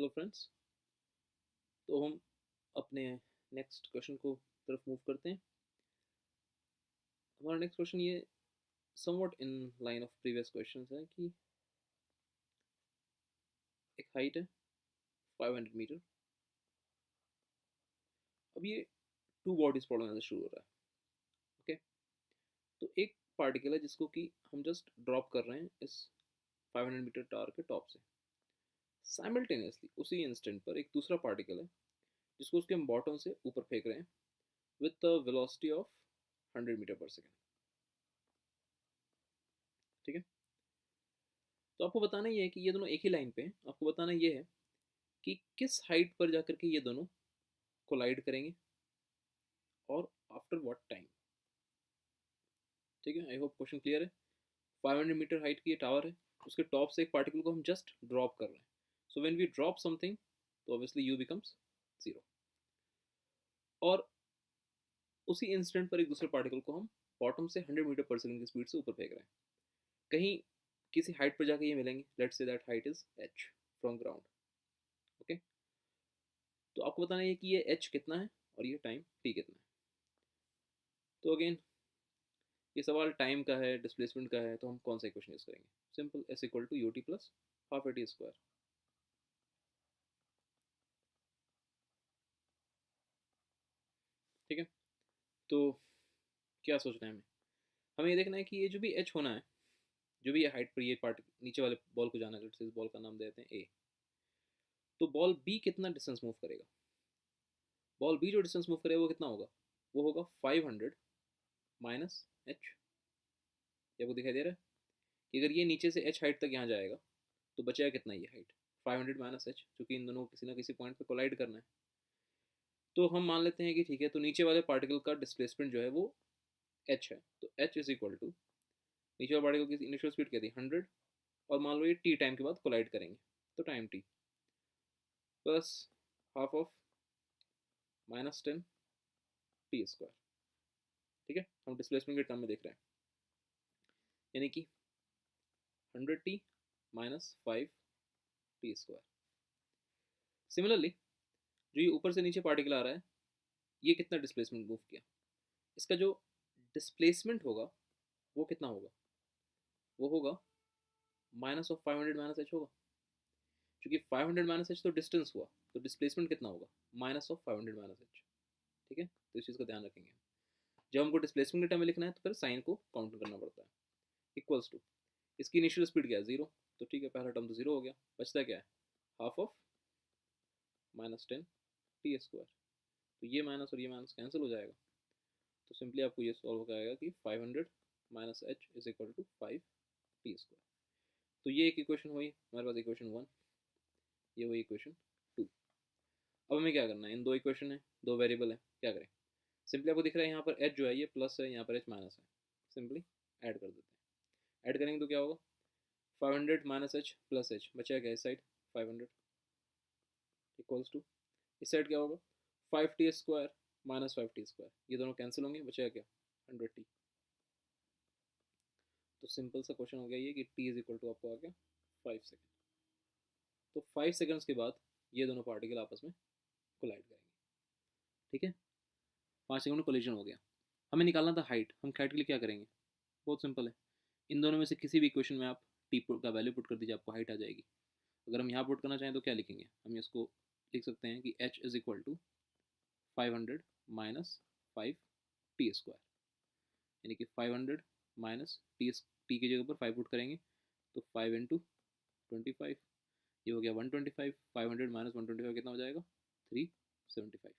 Hello friends. तो हम अपने नेक्स्ट क्वेश्चन को तरफ मूव करते हैं। हमारा नेक्स्ट क्वेश्चन ये somewhat in line of previous questions है कि एक हाइट है 500 मीटर। अब ये टू बॉडीज प्रॉब्लम से शुरू हो रहा है। ओके, तो एक पार्टिकल है जिसको कि हम जस्ट ड्रॉप कर रहे हैं इस 500 मीटर टावर के टॉप से। साइमल्टेनियसली उसी इंस्टेंट पर एक दूसरा पार्टिकल है जिसको उसके हम बॉटम से ऊपर फेंक रहे हैं with the velocity of 100 metre पर सेकेंड। ठीक है, तो आपको बताना ये है कि ये दोनों एक ही लाइन पे हैं। आपको बताना ये है कि किस हाइट पर जाकर के ये दोनों कोलाइड करेंगे और आफ्टर व्हाट टाइम। ठीक है, आई होप क्वेश्चन क्लियर है। 500 मीटर हाइट की ये टावर है, उसके टॉप से एक पार्टिकल को हम जस्ट ड्रॉप कर रहे हैं। So when we drop something तो ऑब्वियसली यू बिकम्स 0, और उसी इंस्टेंट पर एक दूसरे पार्टिकल को हम बॉटम से 100 मीटर पर सेकंड की स्पीड से ऊपर फेंक रहे हैं। कहीं किसी हाइट पर जाके ये मिलेंगे। Let's say that height is h from ground. Okay, तो आपको बताना है कि ये h कितना है और ये टाइम t कितना है। तो अगेन ये सवाल टाइम का है, डिस्प्लेसमेंट का है, तो हम कौन सा इक्वेशन यूज करेंगे? Simple, s equal to u t plus half a t square. ठीक है, तो क्या सोचना है हमें? हमें ये देखना है कि ये जो भी h होना है, जो भी ये हाइट पर ये पार्ट नीचे वाले बॉल को जाना है, लेट्स से इस बॉल का नाम देते हैं a। तो बॉल b कितना डिस्टेंस मूव करेगा? बॉल b जो डिस्टेंस मूव करेगा वो कितना होगा? वो होगा 500 माइनस h। ये आपको दिखाई दे रहा है कि अगर ये नीचे से h हाइट तक यहाँ जाएगा तो बचेगा कितना ये हाइट? 500 माइनस h, क्योंकि इन दोनों को किसी ना किसी पॉइंट पे कोलाइड करना है। तो हम मान लेते हैं कि ठीक है, तो नीचे वाले पार्टिकल का डिस्प्लेसमेंट जो है वो h है। तो h इज इक्वल टू, नीचे वाले पार्टिकल की इनिशियल स्पीड क्या थी 100, और मान लो ये t टाइम के बाद कोलाइड करेंगे, तो time t plus half of -10 T square. ठीक है, हम डिस्प्लेसमेंट के टर्म में देख रहे हैं, यानी कि 100t minus 5 t square. Similarly जो ये ऊपर से नीचे पार्टिकल आ रहा है, ये कितना डिस्प्लेसमेंट मूव किया? इसका जो डिस्प्लेसमेंट होगा वो कितना होगा? वो होगा -500 माइनस एच होगा, क्योंकि 500 माइनस एच तो डिस्टेंस हुआ, तो डिस्प्लेसमेंट कितना होगा? -500 माइनस एच। ठीक है, तो इस चीज़ का ध्यान रखेंगे। जब हमको डिस्प्लेसमेंट के टाइम में लिखना है तो फिर साइन को काउंट करना पड़ता है। इक्वल्स टू, इसकी इनिशियल स्पीड क्या है 0, तो ठीक है, पहला टर्म तो 0 हो गया। बचता क्या है? Half of -10 T square. तो ये माइनस और ये माइनस कैंसिल हो जाएगा। तो सिंपली आपको ये सॉल्व हो जाएगा कि 500 minus H is equal to 5 t square. तो ये एक इक्वेशन हुई हमारे पास, इक्वेशन 1। ये हुई इक्वेशन 2। अब हमें क्या करना है? इन दो इक्वेशन है, दो वेरिएबल है, क्या करें? सिंपली आपको दिख रहा है यहाँ पर एच जो है ये प्लस है, यहाँ पर एच माइनस है। सिंपली ऐड कर देते हैं। ऐड करेंगे तो क्या होगा? 500 माइनस एच प्लस एच, बचेगा क्या इस साइड? 500 इक्वल्स टू, इस साइड क्या होगा? 5t square minus 5t square, ये दोनों कैंसिल होंगे, बचेगा क्या? 100t। तो सिंपल सा क्वेश्चन हो गया ये कि t इज इक्वल टू आपको आ गया 5 सेकेंड। तो 5 सेकेंड्स के बाद ये दोनों पार्टिकल आपस में कोलाइड करेंगे। ठीक है, 5 सेकेंड में कोलिजन हो गया। हमें निकालना था हाइट। हम हाइट के लिए क्या करेंगे? बहुत सिंपल है, इन दोनों में से किसी भी इक्वेशन में आप टी का वैल्यू पुट कर दीजिए, आपको हाइट आ जाएगी। अगर हम यहाँ पुट करना चाहें तो क्या लिखेंगे? हम इसको लिख सकते हैं कि h is equal to 500 minus 5t square, यानी कि 500 माइनस टी की जगह पर 5 पुट करेंगे तो 5 इंटू 25, ये हो गया 125। 500 माइनस 125 कितना हो जाएगा? 375।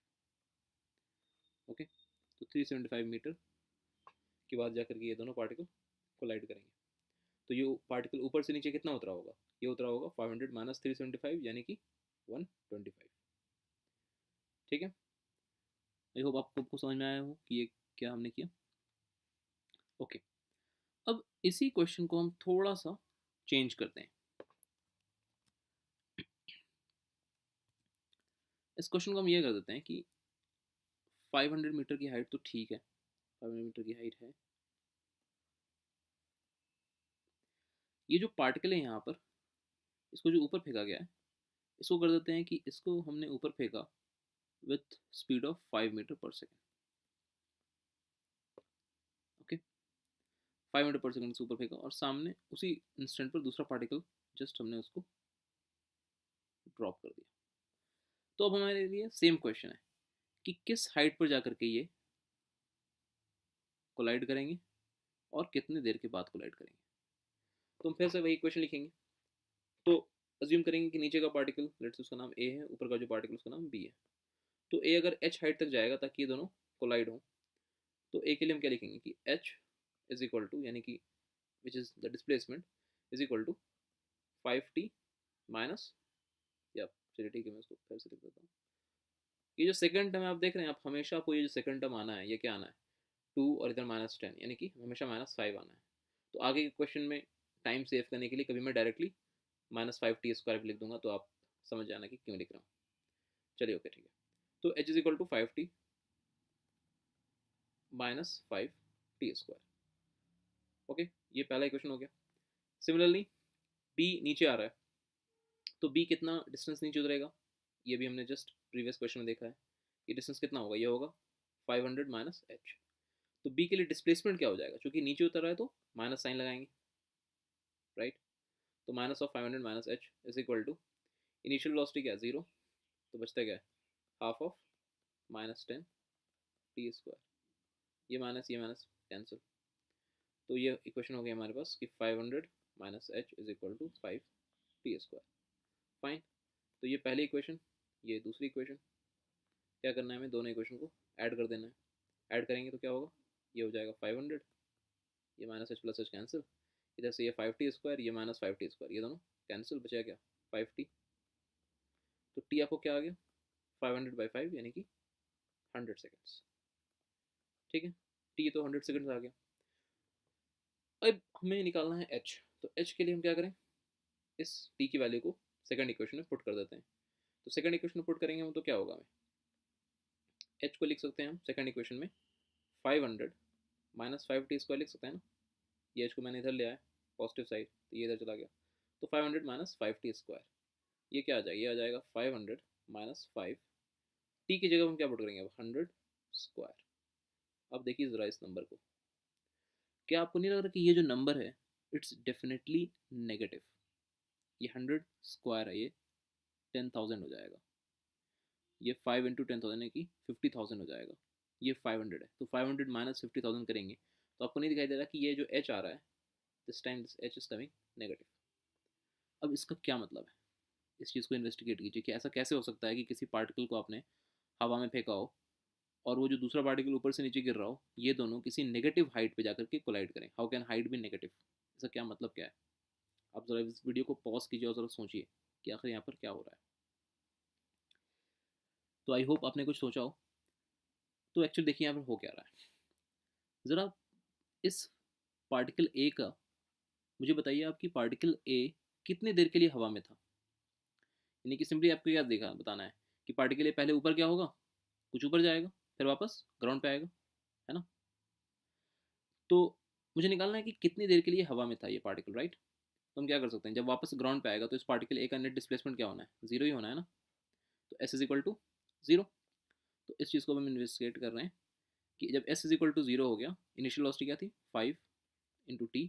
ओके, तो 375 मीटर के बाद जाकर के ये दोनों पार्टिकल कोलाइड करेंगे। तो ये पार्टिकल ऊपर से नीचे कितना उतरा होगा? ये उतरा होगा 500 माइनस 375, यानी कि 125। ठीक है, आई होप आपको समझ में आया हो कि ये क्या हमने किया। ओके, अब इसी क्वेश्चन को हम थोड़ा सा चेंज करते हैं। इस क्वेश्चन को हम ये कर देते हैं कि 500 मीटर की हाइट तो ठीक है, 500 मीटर की हाइट है। ये जो पार्टिकल है यहाँ पर, इसको जो ऊपर फेंका गया है, इसको कर देते हैं कि इसको हमने ऊपर फेंका विथ स्पीड ऑफ 5 मीटर पर सेकेंड। ओके, 5 मीटर पर सेकेंड से ऊपर फेंका और सामने उसी इंस्टेंट पर दूसरा पार्टिकल जस्ट हमने उसको ड्रॉप कर दिया। तो अब हमारे लिए सेम क्वेश्चन है कि किस हाइट पर जाकर के ये कोलाइड करेंगे और कितने देर के बाद कोलाइड करेंगे। तो हम फिर से वही क्वेश्चन लिखेंगे। तो अज्यूम करेंगे कि नीचे का पार्टिकल लेट्स उसका नाम ए है, ऊपर का जो पार्टिकल उसका नाम बी है। तो ए अगर एच हाइट तक जाएगा ताकि ये दोनों कोलाइड हो, तो ए के लिए हम क्या लिखेंगे कि एच इज इक्वल टू, यानी कि which is the displacement, is equal to 5t minus, या चलिए ठीक है मैं इसको फिर से लिख देता हूँ। ये जो सेकंड टर्म आप देख रहे हैं, आप हमेशा आपको ये जो सेकंड टर्म आना है, ये क्या आना है 2 और इधर -10, यानी कि हमेशा -5 आना है। तो आगे के क्वेश्चन में टाइम सेव करने के लिए कभी मैं डायरेक्टली -5t² भी लिख दूंगा, तो आप समझ जाना कि क्यों लिख रहा हूँ। चलिए ओके ठीक है। तो h is equal to 5t minus 5t²। Okay, ये पहला इक्वेशन हो गया। सिमिलरली b नीचे आ रहा है, तो b कितना डिस्टेंस नीचे उतरेगा, ये भी हमने जस्ट प्रीवियस क्वेश्चन में देखा है। ये डिस्टेंस कितना होगा, ये होगा 500 माइनस h। तो b के लिए डिस्प्लेसमेंट क्या हो जाएगा, क्योंकि नीचे उतर रहा है तो माइनस साइन लगाएंगे, राइट। तो minus of 500 minus h is equal to initial velocity क्या है 0, तो बचता क्या है हाफ ऑफ -10t²। ये माइनस कैंसिल, तो ये इक्वेशन हो गया हमारे पास कि 500 minus h is equal to 5t²। Fine, तो ये पहली इक्वेशन, ये दूसरी इक्वेशन। क्या करना है हमें, दोनों इक्वेशन को ऐड कर देना है। ऐड करेंगे तो क्या होगा, ये हो जाएगा 500, ये minus h plus h cancel, इधर से ये 5t², ये माइनस 5t², ये दोनों कैंसिल, बचा क्या 5t। तो t आपको क्या आ गया 500/5 यानी कि 100 सेकेंड्स। ठीक है, t तो 100 सेकेंड्स आ गया। अब हमें निकालना है h। तो h के लिए हम क्या करें, इस t की वैल्यू को सेकंड इक्वेशन में पुट कर देते हैं। तो सेकंड इक्वेशन में पुट करेंगे हम तो क्या होगा, हमें h को लिख सकते हैं हम सेकंड इक्वेशन में 500 माइनस 5t² लिख सकते हैं ना। ये h को मैंने इधर ले आया पॉजिटिव साइड, तो ये इधर चला गया, तो 500 माइनस 5t², ये क्या आ जाएगा, ये आ जाएगा 500 माइनस 5, t की जगह हम क्या पुट करेंगे अब 100²। अब देखिए ज़रा इस नंबर को, क्या आपको नहीं लग रहा कि ये जो नंबर है इट्स डेफिनेटली नेगेटिव। ये 100² है, ये 10,000 हो जाएगा, ये 5 इंटू 10,000 यानी कि 50,000 हो जाएगा। ये 500 है, तो 500 माइनस 50,000 करेंगे तो आपको नहीं दिखाई दे रहा कि ये जो h आ रहा है, this time this h is coming negative. अब इसका क्या मतलब है, इस चीज़ को इन्वेस्टिगेट कीजिए कि ऐसा कैसे हो सकता है कि किसी पार्टिकल को आपने हवा में फेंका हो और वो जो दूसरा पार्टिकल ऊपर से नीचे गिर रहा हो, ये दोनों किसी नेगेटिव हाइट पे जाकर के कोलाइड करें। How can height be negative, इसका क्या मतलब क्या है। आप ज़रा इस वीडियो को पॉज कीजिए और ज़रा सोचिए कि आखिर यहाँ पर क्या हो रहा है। तो आई होप आपने कुछ सोचा हो। तो एक्चुअली देखिए यहाँ पर हो क्या रहा है, ज़रा इस पार्टिकल ए का मुझे बताइए आप कि पार्टिकल ए कितने देर के लिए हवा में था। यानी कि सिंपली आपको क्या देखा बताना है कि पार्टिकल ए पहले ऊपर क्या होगा, कुछ ऊपर जाएगा फिर वापस ग्राउंड पे आएगा, है ना। तो मुझे निकालना है कि कितनी देर के लिए हवा में था ये पार्टिकल, राइट। तो हम क्या कर सकते हैं, जब वापस ग्राउंड पे आएगा तो इस पार्टिकल ए का नेट डिस्प्लेसमेंट क्या होना है, जीरो ही होना है ना। तो S is equal to zero. तो इस चीज़ को हम इन्वेस्टिगेट कर रहे हैं कि जब S is equal to zero हो गया, इनिशियल वेलोसिटी क्या थी 5 into T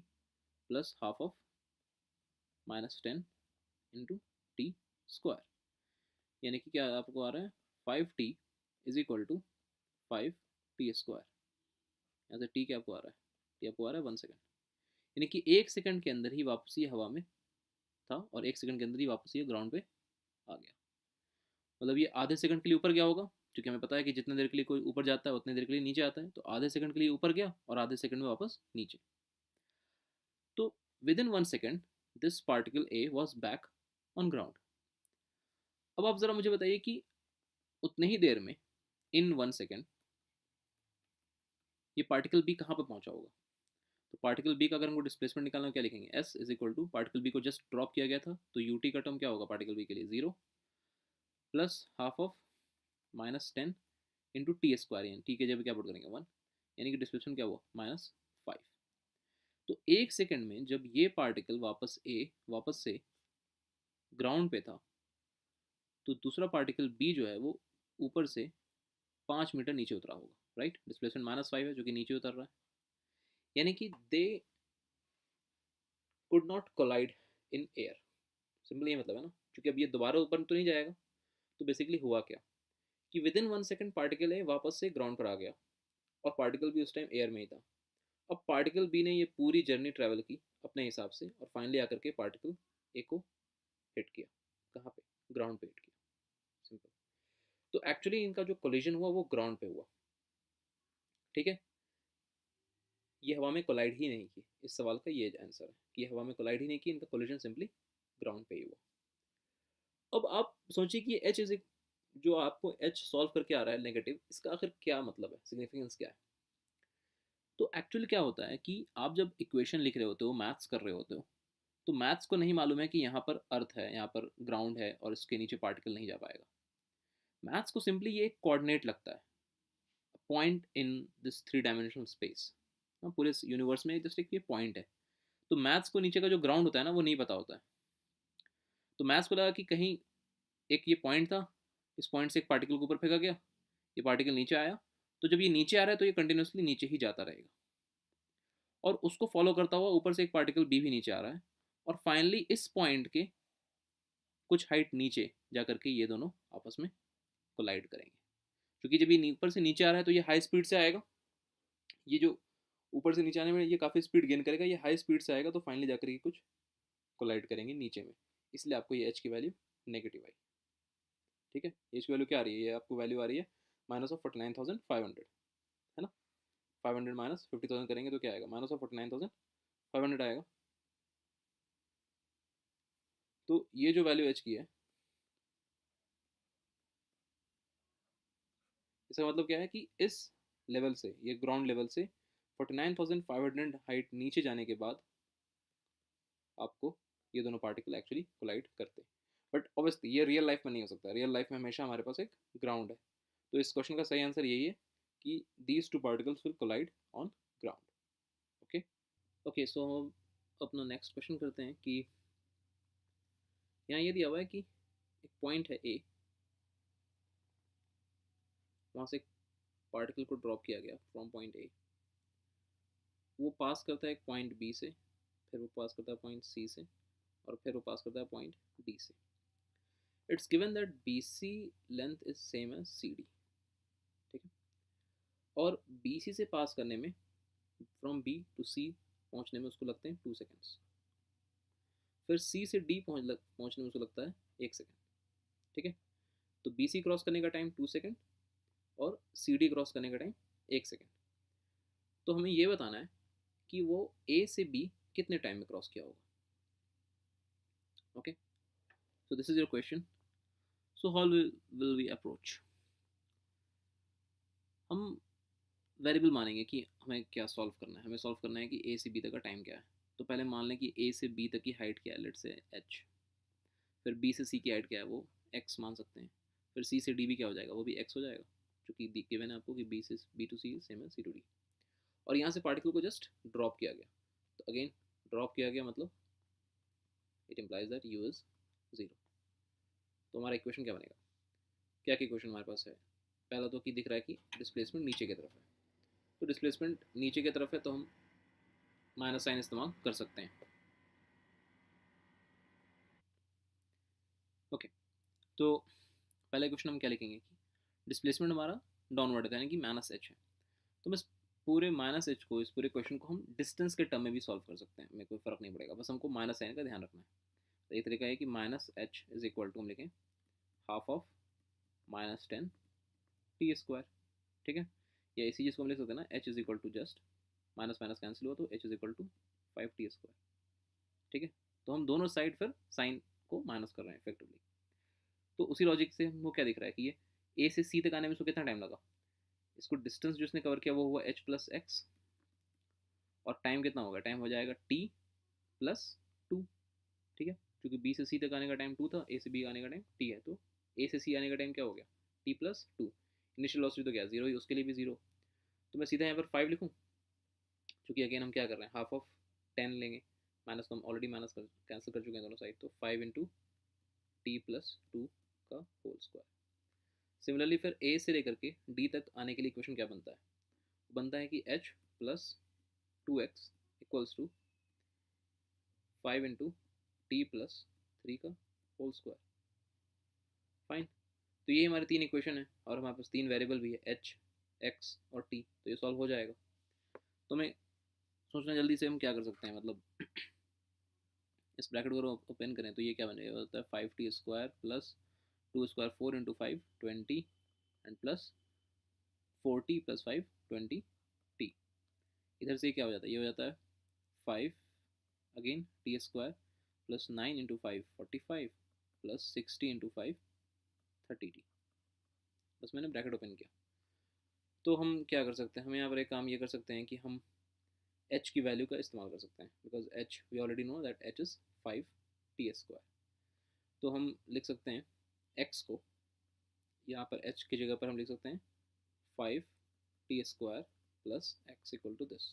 plus half of -10 into t², यानी कि क्या आपको आ रहा है 5t is equal to 5t²। यहाँ से t क्या आपको आ रहा है, t आपको आ रहा है 1 सेकेंड, यानी कि 1 सेकंड के अंदर ही वापस ये हवा में था और 1 सेकंड के अंदर ही वापस ये ग्राउंड पे आ गया। मतलब ये आधे सेकंड के लिए ऊपर गया होगा, क्योंकि हमें पता है कि जितने देर के लिए कोई ऊपर जाता है उतने देर के लिए नीचे आता है, तो आधे सेकंड के लिए ऊपर गया और आधे सेकंड में वापस नीचे। तो with in 1 second this particle A was back on ground. अब आप ज़रा मुझे बताइए कि उतने ही देर में इन 1 सेकंड ये पार्टिकल बी कहाँ पर पहुंचा होगा। तो पार्टिकल बी का अगर हमको डिस्प्लेसमेंट निकालना है क्या लिखेंगे, S is equal to particle B को जस्ट ड्रॉप किया गया था तो यू टी का टर्म क्या होगा पार्टिकल बी के लिए 0 plus half of -10 into t², यानी टी के जगह क्या पुट करेंगे 1, यानी कि डिस्प्लेसमेंट क्या हुआ -5। तो 1 सेकंड में जब ये पार्टिकल वापस से ग्राउंड पे था तो दूसरा पार्टिकल बी जो है वो ऊपर से 5 मीटर नीचे उतरा होगा, राइट। डिस्प्लेसमेंट -5 है जो कि नीचे उतर रहा है, यानी कि they could not collide in air. Simple ये मतलब है ना, क्योंकि अब ये दोबारा ऊपर तो नहीं जाएगा। तो बेसिकली हुआ क्या कि with in 1 second particle A वापस से ग्राउंड पर आ गया, और पार्टिकल भी उस टाइम एयर में ही था। अब पार्टिकल बी ने ये पूरी जर्नी ट्रैवल की अपने हिसाब से, और फाइनली आकर के पार्टिकल ए को हिट किया। कहाँ पे? ग्राउंड पे हिट किया, सिंपल। तो एक्चुअली इनका जो कोलिजन हुआ वो ग्राउंड पे हुआ, ठीक है। ये हवा में कोलाइड ही नहीं की, इस सवाल का ये आंसर है कि हवा में कोलाइड ही नहीं की, इनका कोलिजन सिंपली ग्राउंड पे ही हुआ। अब आप सोचिए कि एच इज जो आपको एच सॉल्व करके आ रहा है नेगेटिव, इसका आखिर क्या मतलब है, सिग्निफिकेंस क्या है? तो एक्चुअली क्या होता है कि आप जब इक्वेशन लिख रहे होते हो, मैथ्स कर रहे होते हो, तो मैथ्स को नहीं मालूम है कि यहाँ पर अर्थ है, यहाँ पर ग्राउंड है, और इसके नीचे पार्टिकल नहीं जा पाएगा। मैथ्स को सिंपली ये एक कोऑर्डिनेट लगता है, point in this 3 dimensional space. पूरे यूनिवर्स में जस्ट एक ये पॉइंट है। तो मैथ्स को नीचे का जो ग्राउंड होता है ना वो नहीं पता होता है। तो मैथ्स को लगा कि कहीं एक ये पॉइंट था, इस पॉइंट से एक पार्टिकल को ऊपर फेंका गया, ये पार्टिकल नीचे आया, तो जब ये नीचे आ रहा है तो ये कंटिन्यूसली नीचे ही जाता रहेगा, और उसको फॉलो करता हुआ ऊपर से एक पार्टिकल बी भी नीचे आ रहा है, और फाइनली इस पॉइंट के कुछ हाइट नीचे जा करके ये दोनों आपस में कोलाइड करेंगे। क्योंकि जब ये ऊपर से नीचे आ रहा है तो ये हाई स्पीड से आएगा, ये जो ऊपर से नीचे आने में ये काफ़ी स्पीड गेन करेगा, ये हाई स्पीड से आएगा, तो फाइनली जाकर के कुछ कोलाइड करेंगे नीचे में। इसलिए आपको ये एच की वैल्यू नेगेटिव आई, ठीक है। एच की वैल्यू क्या आ रही है? ये आपको वैल्यू आ रही है -49,500, है ना। 500 माइनस 50,000 करेंगे तो क्या आएगा? -49,500 आएगा। तो ये जो वैल्यू एच की है, इसका मतलब क्या है कि इस लेवल से, ये ग्राउंड लेवल से 49,500 हाइट नीचे जाने के बाद आपको ये दोनों पार्टिकल एक्चुअली कोलाइड करते हैं। बट ऑब्वियसली ये रियल लाइफ में नहीं हो सकता, रियल लाइफ में हमेशा हमारे पास एक ग्राउंड है। तो इस क्वेश्चन का सही आंसर यही है कि these two particles will collide on ground. Okay okay, so हम अपना नेक्स्ट क्वेश्चन करते हैं कि यहाँ ये दिया हुआ है कि एक पॉइंट है ए, वहाँ से एक पार्टिकल को ड्रॉप किया गया फ्रॉम पॉइंट ए, वो पास करता है एक पॉइंट बी से, फिर वो पास करता है पॉइंट सी से, और फिर वो पास करता है पॉइंट डी से। It's given that B C length is same as C D, ठीक है। और बी सी से पास करने में, फ्रॉम बी टू सी पहुँचने में उसको लगते हैं 2 सेकेंड्स, फिर सी से डी पहुँचने में उसको लगता है 1 सेकेंड, ठीक है। तो बी सी क्रॉस करने का टाइम 2 सेकेंड, और सी डी क्रॉस करने का टाइम 1 सेकेंड। तो हमें ये बताना है कि वो ए से बी कितने टाइम में क्रॉस किया होगा। Okay, so this is your question. So how will we approach? हम वेरिएबल मानेंगे कि हमें क्या सॉल्व करना है। हमें सॉल्व करना है कि ए से बी तक का टाइम क्या है। तो पहले मान लें कि ए से बी तक की हाइट क्या है, लेट से एच। फिर बी से सी की हाइट क्या है, वो एक्स मान सकते हैं। फिर सी से डी भी क्या हो जाएगा, वो भी एक्स हो जाएगा, क्योंकि गिवन है आपको कि बी से बी टू सी सेम है सी टू डी। और यहाँ से पार्टिकल को जस्ट ड्रॉप किया गया। तो अगेन ड्रॉप किया गया मतलब it implies that you is 0। तो हमारा इक्वेशन क्या बनेगा? क्या क्या इक्वेशन हमारे पास है? पहला तो कि दिख रहा है कि डिस्प्लेसमेंट नीचे की तरफ है, तो डिस्प्लेसमेंट नीचे की तरफ है तो हम माइनस साइन इस्तेमाल कर सकते हैं। ओके, तो पहला क्वेश्चन हम क्या लिखेंगे कि डिस्प्लेसमेंट हमारा डाउनवर्ड है, यानी कि -h है। तो बस पूरे -h को, इस पूरे क्वेश्चन को हम डिस्टेंस के टर्म में भी सॉल्व कर सकते हैं, हमें कोई फ़र्क नहीं पड़ेगा, बस हमको माइनस साइन का ध्यान रखना है। तो ये तरीका है कि -h इज इक्वल टू हम लिखें हाफ ऑफ -10t², ठीक है। या इसी चीज़ को हम लिख सकते हैं ना, h is equal to just minus minus cancel हुआ तो h is equal to 5t², ठीक है। तो हम दोनों साइड फिर साइन को माइनस कर रहे हैं इफेक्टिवली। तो उसी लॉजिक से हमको क्या दिख रहा है कि ये ए से सी तक आने में इसको कितना टाइम लगा, इसको डिस्टेंस जो इसने कवर किया वो हुआ h+x, और टाइम कितना होगा, टाइम हो जाएगा t+2, ठीक है। क्योंकि बी से सी तक आने का टाइम 2 था, ए से बी आने का टाइम t है, तो ए से सी आने का टाइम क्या हो गया, t+2। इनिशियल वेलोसिटी तो क्या 0 ही, उसके लिए भी 0। तो मैं सीधा यहाँ पर 5 लिखूँ, क्योंकि अगेन हम क्या कर रहे हैं, हाफ ऑफ 10 लेंगे, माइनस तो हम ऑलरेडी माइनस कैंसिल कर चुके हैं दोनों साइड, तो 5 × t+2 का सिमिलरली फिर ए से लेकर के डी तक आने के लिए इक्वेशन क्या बनता है? बनता है कि H plus 2x equals to 5 into T plus 3 का होल स्क्वायर। फाइन। तो ये हमारे 3 इक्वेशन है और हमारे पास 3 वेरिएबल भी है, एच, एक्स और टी, तो ये सॉल्व हो जाएगा। तो मैं सोचना जल्दी से हम क्या कर सकते हैं, मतलब इस ब्रैकेट को ओपन करें तो ये क्या बनेगा, होता है 5t² plus 2² 4 into 5 20 and plus 4t plus 5 20t। इधर से क्या हो जाता है, ये हो जाता है 5 again t² plus 9 into 5 45 plus 60 into 5 30t। बस मैंने ब्रैकेट ओपन किया। तो हम क्या कर सकते हैं, हम यहाँ पर एक काम ये कर सकते हैं कि हम h की वैल्यू का इस्तेमाल कर सकते हैं, because h we already know that h is 5t²। तो हम लिख सकते हैं x को, यहाँ पर h की जगह पर हम लिख सकते हैं 5t² plus x equal to this.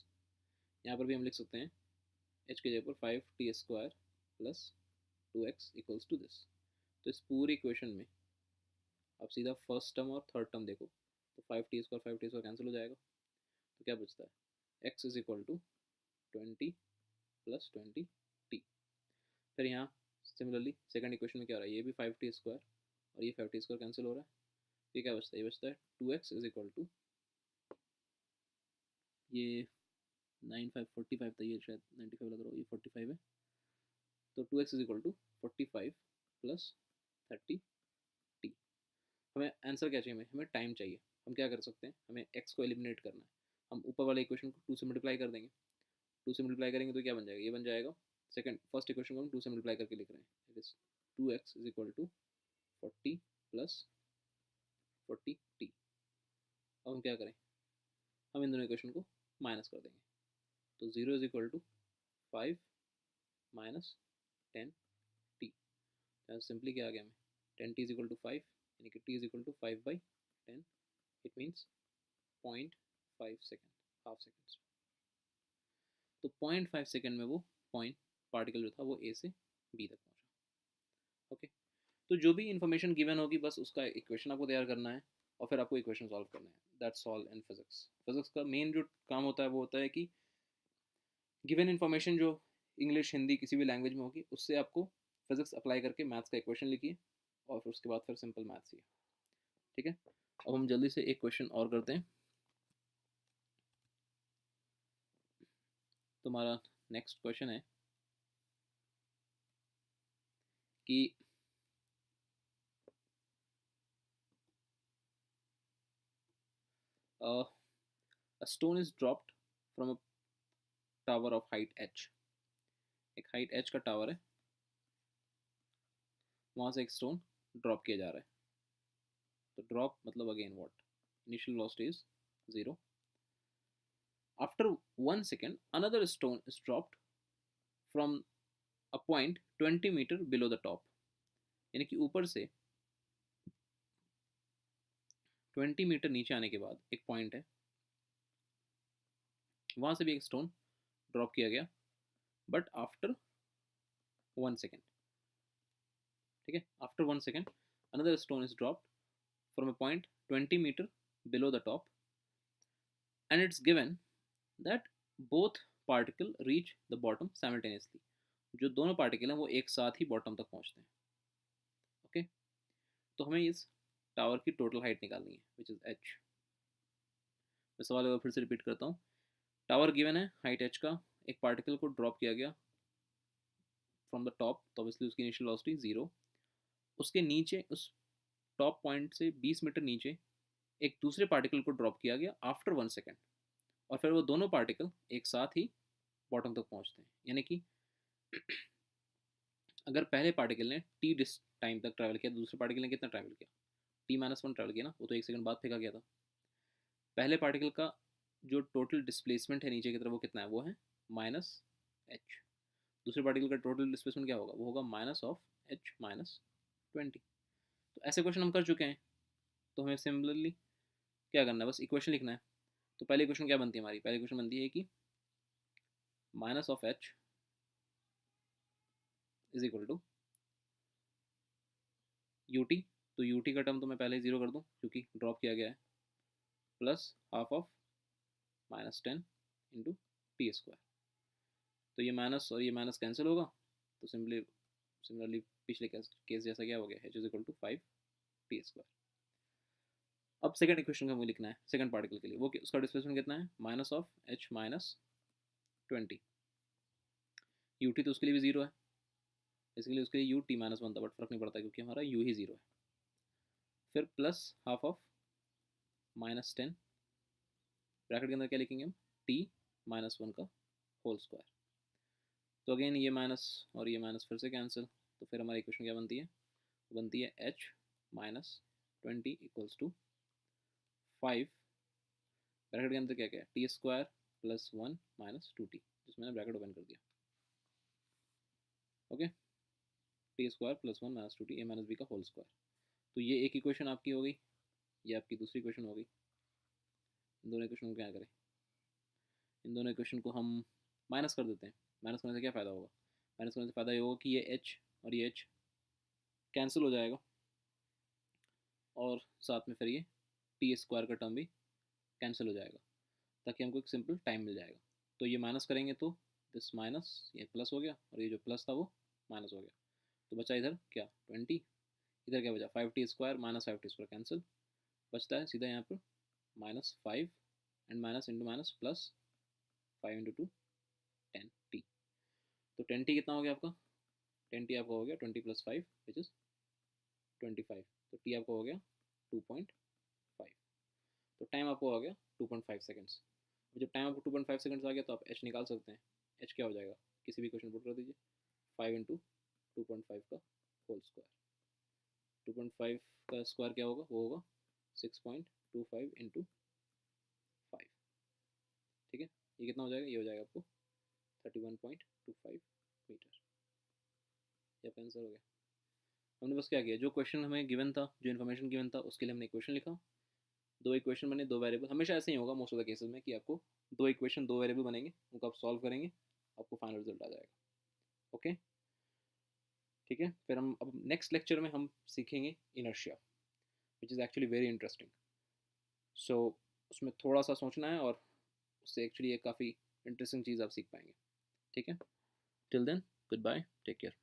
यहाँ पर भी हम लिख सकते हैं h की जगह पर 5t² plus 2x equals to this. तो इस पूरी इक्वेशन में आप सीधा फर्स्ट टर्म और थर्ड टर्म देखो, तो 5t² कैंसिल हो जाएगा, तो क्या बचता है, x is equal to 20 plus 20t। फिर यहाँ सिमिलरली सेकंड इक्वेशन में क्या हो रहा है, ये भी 5t² और ये 5t² कैंसिल हो रहा है, ये क्या बचता है, ये बचता है 2x इज इक्वल टू, ये 9 5 45 था, ये शायद 95 लग रहा हो, ये 45 है, तो 2x is equal to 45 plus 30t। हमें आंसर क्या चाहिए, हमें टाइम चाहिए। हम क्या कर सकते हैं, हमें x को एलिमिनेट करना है। हम ऊपर वाले इक्वेशन को 2 से मल्टीप्लाई कर देंगे, 2 से मल्टीप्लाई करेंगे तो क्या बन जाएगा, ये बन जाएगा, सेकंड फर्स्ट इक्वेशन को हम 2 से मल्टीप्लाई करके लिख रहे हैं, it is 2x is equal to 40 plus 40t। अब हम क्या करें, हम इन दोनों इक्वेशन को माइनस कर देंगे, तो 0 is equal to 5 minus 10t। Simply क्या आ गया हमें, 10t इज इक्वल टू 5, यानी कि t is equal to 5/10, it means 0.5 second, half second. तो 0.5 सेकेंड में वो पॉइंट पार्टिकल जो था वो ए से बी तक पहुंचा। ओके, तो जो भी इन्फॉर्मेशन गिवन होगी बस उसका इक्वेशन आपको तैयार करना है और फिर आपको इक्वेशन सॉल्व करना है, that's all in physics. Physics का मेन जो काम होता है वो होता है कि गिवन इन्फॉर्मेशन जो इंग्लिश हिंदी किसी भी लैंग्वेज में होगी उससे आपको फिजिक्स अप्लाई करके मैथ्स का इक्वेशन लिखिए और फिर उसके बाद फिर सिंपल मैथ्स ही। ठीक है, अब हम जल्दी से एक क्वेश्चन और करते हैं। तुम्हारा नेक्स्ट क्वेश्चन है कि a stone is dropped from a tower of height h। एक हाइट h का टावर है, वहां से एक स्टोन ड्रॉप किया जा रहा है। तो ड्रॉप मतलब again what, initial velocity is 0। After 1 second another stone is dropped from a point 20 metre below the top, यानी कि ऊपर से 20 मीटर नीचे आने के बाद एक पॉइंट है, वहां से भी एक स्टोन ड्रॉप किया गया, बट आफ्टर 1 सेकेंड। ठीक है, after 1 second another stone is dropped from a point 20 metre below the top and it's given that both particle reach the bottom simultaneously। जो दोनों पार्टिकल हैं वो एक साथ ही बॉटम तक पहुंचते हैं। ओके, तो हमें इस टावर की टोटल हाइट निकालनी है विच इज h। मैं सवाल फिर से रिपीट करता हूँ, टावर गिवन है, हाइट h का, एक पार्टिकल को ड्रॉप किया गया फ्रॉम द टॉप, तो ऑब्वियसली उसकी इनिशियल वेलोसिटी 0। उसके नीचे उस टॉप पॉइंट से 20 मीटर नीचे एक दूसरे पार्टिकल को ड्रॉप किया गया आफ्टर 1 सेकेंड, और फिर वो दोनों पार्टिकल एक साथ ही बॉटम तक पहुंचते हैं। यानी कि अगर पहले पार्टिकल ने टी टाइम तक ट्रैवल किया तो दूसरे पार्टिकल ने कितना ट्रैवल किया, t-1 ट्रैवल किया ना, वो तो 1 सेकंड बाद फेंका गया था। पहले पार्टिकल का जो टोटल डिस्प्लेसमेंट है नीचे की तरफ वो कितना है, वो है -h। दूसरे पार्टिकल का टोटल डिस्प्लेसमेंट क्या होगा, वो होगा -h-20। तो ऐसे क्वेश्चन हम कर चुके हैं, तो हमें सिमिलरली क्या करना है, बस इक्वेशन लिखना है। तो पहली इक्वेशन क्या बनती है हमारी, पहली इक्वेशन बनती है कि -h is equal to ut, तो यू टी का टर्म तो मैं पहले ही 0 कर दूँ क्योंकि ड्रॉप किया गया है, plus half of -10 into T square. तो ये माइनस और ये माइनस कैंसिल होगा, तो सिमिलरली पिछले केस जैसा क्या हो गया, h is equal to 5 t square. अब सेकंड इक्वेशन का हमें लिखना है सेकंड पार्टिकल के लिए, वो उसका डिस्प्लेसमेंट कितना है, minus of h minus 20। U T तो उसके लिए भी 0 है, इसके लिए उसके लिए यू टी माइनस 1 था, बट फर्क नहीं पड़ता क्योंकि हमारा यू ही 0 है। फिर प्लस हाफ ऑफ -10, ब्रैकेट के अंदर क्या लिखेंगे हम, टी माइनस 1 का होल स्क्वायर। तो अगेन ये माइनस और ये माइनस फिर से कैंसिल, तो फिर हमारी इक्वेशन क्या बनती है, बनती है h minus 20 equals to 5, bracket के अंदर क्या क्या है, T square plus 1 minus 2t, जिसमें मैंने ब्रैकेट ओपन कर दिया। Okay, T square plus 1 minus 2t, ए माइनस बी का होल स्क्वायर। तो ये एक इक्वेशन आपकी हो गई, ये आपकी दूसरी इक्वेशन हो गई। इन दोनों इक्वेशन को क्या करें, इन दोनों इक्वेशन को हम माइनस कर देते हैं। माइनस करने से क्या फ़ायदा होगा, माइनस करने से फ़ायदा ये होगा कि ये h और ये h कैंसिल हो जाएगा, और साथ में फिर ये टी स्क्वायर का टर्म भी कैंसिल हो जाएगा, ताकि हमको एक सिंपल टाइम मिल जाएगा। तो ये माइनस करेंगे तो दिस माइनस, ये प्लस हो गया, और ये जो प्लस था वो माइनस हो गया। तो बचा इधर क्या 20, इधर क्या बचा 5t square minus 5t square cancel, बचता है सीधा यहाँ पर -5 and minus into minus plus 5 into 2 10t। तो 10t कितना हो गया आपका, 10t आपका हो गया 20 प्लस 5 विच इज़ 25। तो t आपका हो गया 2.5। तो टाइम आपको आ गया 2.5 सेकेंड्स। जब टाइम आपको 2.5 सेकेंड्स आ गया तो आप h निकाल सकते हैं। h क्या हो जाएगा, किसी भी क्वेश्चन पुट कर दीजिए, 5 इंटू 2.5 का होल स्क्वायर। 2.5 का स्क्वायर क्या होगा, वो होगा 6.25 इंटू 5। ठीक है, ये कितना हो जाएगा, ये हो जाएगा आपको 31.25 मीटर। ये आपका आंसर हो गया। हमने बस क्या किया, जो क्वेश्चन हमें गिवन था, जो इन्फॉर्मेशन गिवन था, उसके लिए हमने इक्वेशन लिखा, दो इक्वेशन बने, दो वेरिएबल। हमेशा ऐसे ही होगा मोस्ट ऑफ द केसेस में कि आपको दो इक्वेशन दो वेरिएबल बनेंगे, उनको आप सॉल्व करेंगे, आपको फाइनल रिजल्ट आ जाएगा। ओके, ठीक है। फिर हम अब नेक्स्ट लेक्चर में हम सीखेंगे inertia, which is actually very interesting. So उसमें थोड़ा सा सोचना है, और उससे एक्चुअली एक काफ़ी इंटरेस्टिंग चीज़ आप सीख पाएंगे। ठीक है, till then good bye, take care.